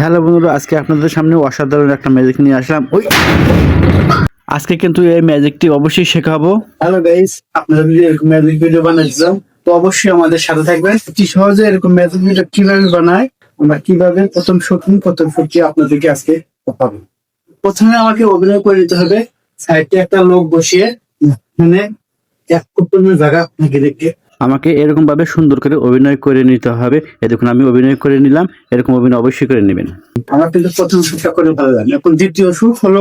Hello বন্ধুরা, আজকে আপনাদের সামনে অসাধারণ একটা ম্যাজিক নিয়ে আসলাম। আজকে কিন্তু এই ম্যাজিকটি অবশ্যই শেখাবো। হ্যালো গাইস, আপনারা যদি এরকম ম্যাজিক ভিডিও বানাইছিলাম তো অবশ্যই আমাদের সাথে থাকবেন। অতি সহজে এরকম ম্যাজিক ভিডিও কিভাবে বানায়, আমরা কিভাবে প্রথম শক্তি আপনাদেরকে আজকে দেখাবো। প্রথমে আমাকে অভিনয় করে নিতে হবে। সাইডে একটা লোক বসিয়ে এখানে এক ফুট পরিমাণ জায়গা আপনাকে রেখে আমাকে এরকম ভাবে সুন্দর করে অভিনয় করে নিতে হবে। এই দেখুন, আমি অভিনয় করে নিলাম। এরকম অভিনয় অবশ্যই করে নেবেন। আমার কিন্তু প্রথম শুটটা করে ভালো লাগে। এখন দ্বিতীয় শুট হলো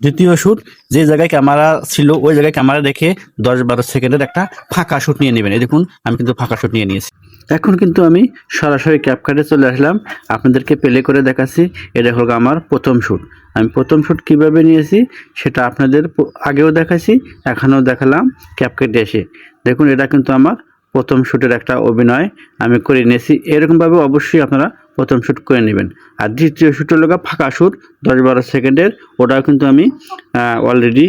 দ্বিতীয় শুট যে জায়গায় ক্যামেরা ছিল ওই জায়গায় ক্যামেরা রেখে 10-12 সেকেন্ডের একটা ফাঁকা শুট নিয়ে নেবেন। এই দেখুন, আমি কিন্তু ফাঁকা শুট নিয়ে নিয়েছি। এখন কিন্তু আমি সরাসরি ক্যাপকাটে চলে আসলাম, আপনাদেরকে প্লে করে দেখাচ্ছি। এটা হলো আমার প্রথম শুট। আমি প্রথম শুট কিভাবে নিয়েছি সেটা আপনাদের আগেও দেখাচ্ছি, এখনও দেখালাম ক্যাপকাটে এসে। দেখুন, এটা কিন্তু আমার প্রথম শুটের একটা অভিনয় আমি করে নিয়েছি। এরকমভাবে অবশ্যই আপনারা প্রথম শ্যুট করে নেবেন। আর দ্বিতীয় শ্যুট হলো ফাঁকা শ্যুট 10-12 সেকেন্ডের, ওটাও কিন্তু আমি অলরেডি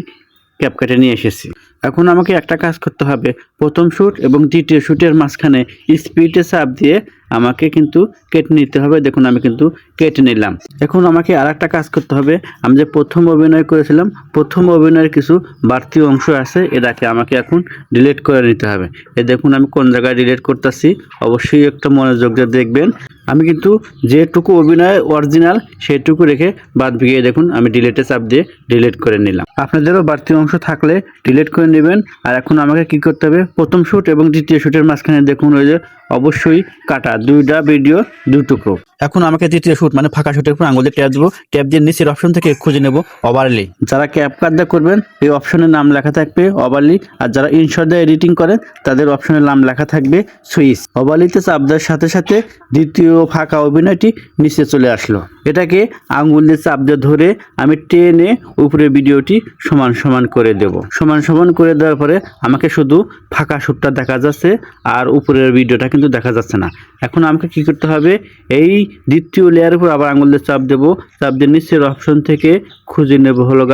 ক্যাপকাটে নিয়ে এসেছি। এখন আমাকে একটা কাজ করতে হবে, প্রথম শ্যুট এবং দ্বিতীয় শ্যুটের মাঝখানে স্পিডে চাপ দিয়ে আমাকে কিন্তু কেটে নিতে হবে। দেখুন, আমি কিন্তু কেটে নিলাম। এখন আমাকে আর একটা কাজ করতে হবে, আমি যে প্রথম অভিনয় করেছিলাম প্রথম অভিনয়ের কিছু বাড়তি অংশ আছে, এটাকে আমাকে এখন ডিলিট করে নিতে হবে। এই দেখুন, আমি কোন জায়গায় ডিলিট করতেছি অবশ্যই একটা মনোযোগ দিয়ে দেখবেন। আমি কিন্তু যেটুকু অভিনয় অরিজিনাল সেটুকু রেখে বাদ ভিগিয়ে দেখুন আমি ডিলিটে চাপ দিয়ে ডিলিট করে নিলাম। আপনাদেরও বাড়তি অংশ থাকলে ডিলিট করে নেবেন। আর এখন আমাকে কি করতে হবে, প্রথম শ্যুট এবং দ্বিতীয় শ্যুটের মাঝখানে দেখুন ওই যে অবশ্যই কাটা দুইটা ভিডিও দুই টুকরো। এখন আমাকে তৃতীয় শ্যুট মানে ফাঁকা শ্যুটের উপর আঙুল দিয়ে ট্যাপ দেবো। ট্যাপ দিয়ে নিচের অপশন থেকে খুঁজে নেব ওভারলি। যারা ক্যাপকাট দিয়ে করবেন এই অপশনের নাম লেখা থাকবে ওভারলি, আর যারা ইনশট দিয়ে এডিটিং করেন তাদের অপশনের নাম লেখা থাকবে সুইচ। ওভারলিতে চাপ দেওয়ার সাথে সাথে দ্বিতীয় ফাঁকা অভিনয়টি নিচে চলে আসলো। এটাকে আঙুল দিয়ে চাপ দিয়ে ধরে আমি টেনে উপরে ভিডিওটি সমান সমান করে দেব। সমান সমান করে দেওয়ার পরে আমাকে শুধু ফাঁকা শ্যুটটা দেখা যাচ্ছে আর উপরের ভিডিওটা কিন্তু দেখা যাচ্ছে না। এখন আমাকে কি করতে হবে, এই দ্বিতীয় লেয়ারের উপর আবার আঙুল দিয়ে চাপ দেবো। চাপ দিয়ে নিচের অপশন থেকে খুঁজে নেব হলো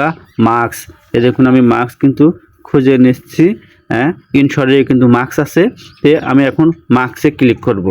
মাস্ক। এই দেখুন, আমি মাস্ক কিন্তু খুঁজে নিচ্ছি। হ্যাঁ, ইনশটে কিন্তু মাস্ক আছে। তে আমি এখন মাস্কে ক্লিক করব।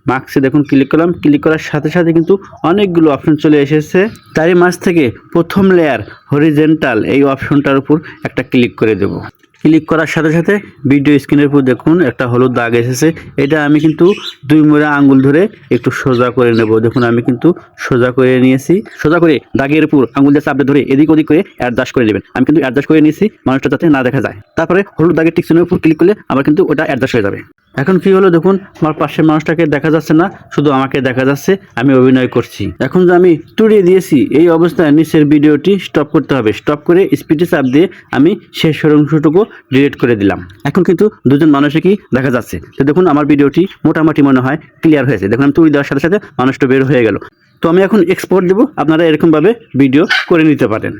মাস্কে দেখুন ক্লিক করলাম। ক্লিক করার সাথে সাথে কিন্তু অনেকগুলো অপশন চলে এসেছে। তারই মাঝ থেকে প্রথম লেয়ার হরিজেন্টাল এই অপশনটার উপর একটা ক্লিক করে দেব। ক্লিক করার সাথে সাথে ভিডিও স্ক্রিনের উপর দেখুন একটা হলুদ দাগ এসেছে। এটা আমি কিন্তু দুই মুড়া আঙ্গুল ধরে একটু সোজা করে নেব। দেখুন, আমি কিন্তু সোজা করে নিয়েছি। সোজা করে দাগের উপর আঙ্গুল দিয়ে চাপড়ে ধরে এদিক ওদিক করে অ্যাডজাস্ট করে নেবেন। আমি কিন্তু অ্যাডজাস্ট করে নিয়েছি মানুষটা যাতে না দেখা যায়। তারপরে হলুদ দাগের টিক চিহ্নের উপর ক্লিক করলে আবার কিন্তু ওটা অ্যাডজাস্ট হয়ে যাবে। এখন কি হলো দেখুন, আমার পাশের মানুষটাকে দেখা যাচ্ছে না, শুধু আমাকে দেখা যাচ্ছে, আমি অভিনয় করছি। এখন যে আমি তুড়িয়ে দিয়েছি এই অবস্থায় নিচের ভিডিওটি স্টপ করতে হবে। স্টপ করে স্পিডে চাপ দিয়ে আমি শেষের অংশটুকু ডিলিট করে দিলাম। এখন কিন্তু দুজন মানুষকে দেখা যাচ্ছে। তো দেখুন, আমার ভিডিওটি মোটামুটি মনে হয় ক্লিয়ার হয়েছে। দেখুন, আমি তুড়ি দেওয়ার সাথে সাথে মানুষটা বের হয়ে গেল। তো আমি এখন এক্সপোর্ট দেবো, আপনারা এরকমভাবে ভিডিও করে নিতে পারেন।